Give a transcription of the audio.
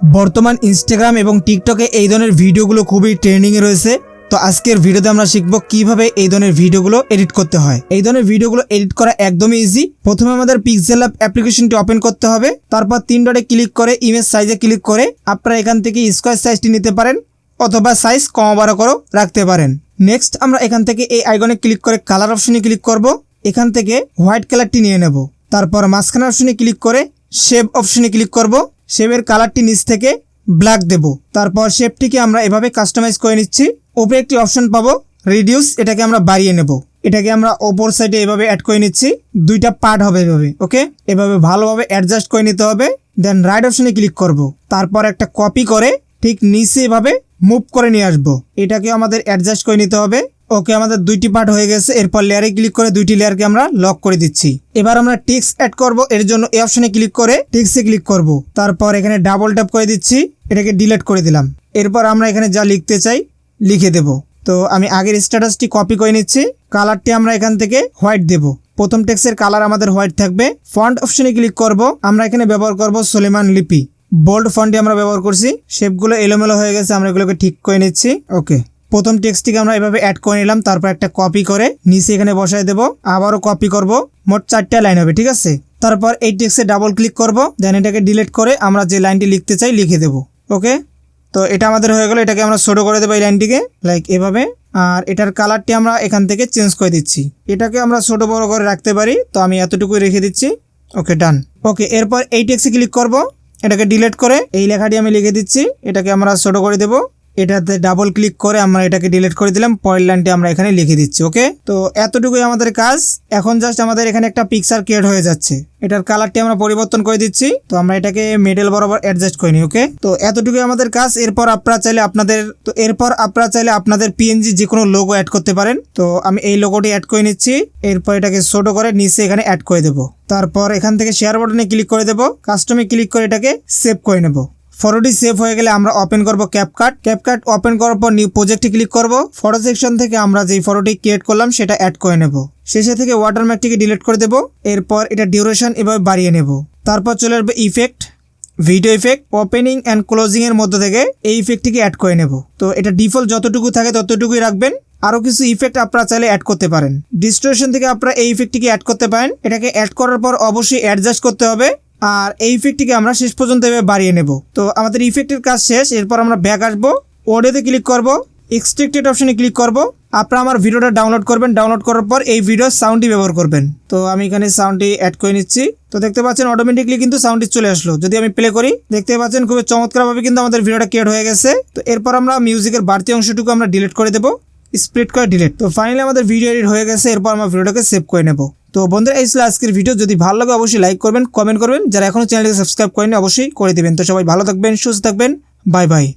বর্তমান ইনস্টাগ্রাম এবং টিকটকে এই ধরনের ভিডিওগুলো খুবই ট্রেন্ডিংয়ে রয়েছে। তো আজকের ভিডিওতে আমরা শিখব কিভাবে এই ধরনের ভিডিওগুলো এডিট করতে হয়। এই ধরনের ভিডিওগুলো এডিট করা একদমই ইজি। প্রথমে আমাদের পিক্সেল ল্যাব অ্যাপ্লিকেশনটি ওপেন করতে হবে, তারপর 3 ডটে ক্লিক করে ইমেজ সাইজে ক্লিক করে আপনারা এখান থেকে স্কোয়ার সাইজটি নিতে পারেন অথবা সাইজ কম বাড়া করে রাখতে পারেন। নেক্সট আমরা এখান থেকে এই আইকনে ক্লিক করে কালার অপশনে ক্লিক করব। এখান থেকে হোয়াইট কালারটি নিয়ে নেব, তারপর মাঝখানে অপশনে ক্লিক করে শেপ অপশনে ক্লিক করব। শেপের কালারটি নিচ থেকে ব্ল্যাক দেব, তারপর শেপটিকে আমরা এভাবে কাস্টমাইজ করে নিচ্ছি। উপরে একটি অপশন পাবো রিডিউস, এটাকে আমরা বাড়িয়ে নেব। এটাকে আমরা ওপর সাইডে এভাবে অ্যাড করে নিচ্ছি, দুইটা পার্ট হবে এভাবে। ওকে, এভাবে ভালোভাবে অ্যাডজাস্ট করে নিতে হবে। দেন রাইট অপশনে ক্লিক করব, তারপর একটা কপি করে ঠিক নিচে এভাবে মুভ করে নিয়ে আসবো। এটাকে আমাদের অ্যাডজাস্ট করে নিতে হবে। ওকে, আমাদের দুইটি পার্ট হয়ে গেছে। এরপর লেয়ারে ক্লিক করে দুইটি লেয়ারকে আমরা লক করে দিচ্ছি। এবার আমরা টেক্সট অ্যাড করব, এর জন্য এই অপশনে ক্লিক করে টেক্সটে ক্লিক করব, তারপর এখানে ডাবল ট্যাপ করে দিচ্ছি, এটাকে ডিলিট করে দিলাম। এরপর আমরা এখানে যা লিখতে চাই লিখে দেব। তো আমি আগের স্ট্যাটাসটি কপি করে নিচ্ছি। কালারটি আমরা এখান থেকে হোয়াইট দেব। প্রথম টেক্সটের কালার আমাদের হোয়াইট থাকবে। ফন্ট অপশনে ক্লিক করব, আমরা এখানে ব্যবহার করব সুলেমান লিপি। বোল্ড ফন্টটি আমরা ব্যবহার করছি। শেপগুলো এলোমেলো হয়ে গেছে, আমরা এগুলোকে ঠিক করে নিচ্ছি। ওকে, প্রথম টেক্সটটিকে আমরা এভাবে অ্যাড করে নিলাম, তারপর একটা কপি করে নিচে এখানে বসায় দেব, আবারও কপি করব। মোট 4টা লাইন হবে, ঠিক আছে। তারপর এই টেক্সটে ডাবল ক্লিক করব, দেন এটাকে ডিলিট করে আমরা যে লাইনটি লিখতে চাই লিখে দেব। ওকে, তো এটা আমাদের হয়ে গেল। এটাকে আমরা ছোট করে দেবো এই লাইনটিকে, লাইক এভাবে। আর এটার কালারটি আমরা এখান থেকে চেঞ্জ করে দিচ্ছি। এটাকে আমরা ছোট বড় করে রাখতে পারি, তো আমি এতটুকুই রেখে দিচ্ছি। ওকে, ডান। ওকে, এরপর এই টেক্সটে ক্লিক করব, এটাকে ডিলিট করে এই লেখাটি আমি লিখে দিচ্ছি। এটাকে আমরা ছোট করে দেব, এটাতে ডাবল ক্লিক করে আমরা এটাকে ডিলিট করে দিলাম। পরের লাইনটি আমরা এখানে লিখে দিচ্ছি। ওকে, তো এতটুকুই আমাদের কাজ। এখন জাস্ট আমাদের এখানে একটা পিকচার ক্রিয়েট হয়ে যাচ্ছে। এটার কালারটি আমরা পরিবর্তন করে দিচ্ছি, তো আমরা এটাকে মিডল বরাবর অ্যাডজাস্ট করে নিই। ওকে, তো এতটুকুই আমাদের কাজ। এরপর আপনারা চাইলে আপনাদের পিএনজি যে কোনো লোগো অ্যাড করতে পারেন। তো আমি এই লোগোটি অ্যাড করে নিচ্ছি। এরপর এটাকে ছোট করে নিচে এখানে অ্যাড করে দেব। তারপর এখান থেকে শেয়ার বাটনে ক্লিক করে দেব, কাস্টমে ক্লিক করে এটাকে সেভ করে নেব। ফটোটি সেভ হয়ে গেলে আমরা ওপেন করব ক্যাপকাট ওপেন করার পর নিউ প্রজেক্টে ক্লিক করব। ফটো সেকশন থেকে আমরা যেই ফটোটি ক্রিয়েট করলাম সেটা অ্যাড করে নেব। শেষে থেকে ওয়াটারমার্কটিকে ডিলিট করে দেব। এরপর এটা ডিউরেশন এভাবে বাড়িয়ে নেব। তারপর চলে আসবে effect, video effect. Opening and closing এর মধ্যে থেকে এই ইফেক্টটিকে অ্যাড করে নেব। তো এটা ডিফল্ট যতটুকু থাকে ততটুকুই রাখবেন। আরও কিছু ইফেক্ট আপনারা চাইলে অ্যাড করতে পারেন। ডিস্টোরশন থেকে আপনারা এই ইফেক্টটিকে অ্যাড করতে পারেন। এটাকে অ্যাড করার পর অবশ্যই অ্যাডজাস্ট করতে হবে। আর এই ইফেক্টটিকে আমরা শেষ পর্যন্ত এভাবে বাড়িয়ে নেব। তো আমাদের ইফেক্টের কাজ শেষ। এরপর আমরা ব্যাক আসবো, অডিওতে ক্লিক করব, এক্সট্রাক্টেড অপশনে ক্লিক করব। আপনারা আমার ভিডিওটা ডাউনলোড করবেন। ডাউনলোড করার পর এই ভিডিওর সাউন্ডটি ব্যবহার করবেন। তো আমি এখানে সাউন্ডটি অ্যাড করে নিচ্ছি। তো দেখতে পাচ্ছেন অটোমেটিকলি কিন্তু সাউন্ডটি চলে আসলো। যদি আমি প্লে করি দেখতে পাচ্ছেন খুবই চমৎকারভাবে কিন্তু আমাদের ভিডিওটা ক্রিয়েট হয়ে গেছে। তো এরপর আমরা মিউজিকের বাড়তি অংশটুকু আমরা ডিলিট করে দেবো, স্প্লিট করে ডিলিট। তো ফাইনালি আমাদের ভিডিও এডিট হয়ে গেছে। এরপর আমরা ভিডিওটাকে সেভ করে নেব। তো বন্ধুরা, এই ছিল আজকের ভিডিও। যদি ভালো লাগে অবশ্যই লাইক করবেন, কমেন্ট করবেন। যারা এখনো চ্যানেলটাকে সাবস্ক্রাইব করেনি অবশ্যই করে দিবেন। তো সবাই ভালো থাকবেন, সুস্থ থাকবেন। Bye bye.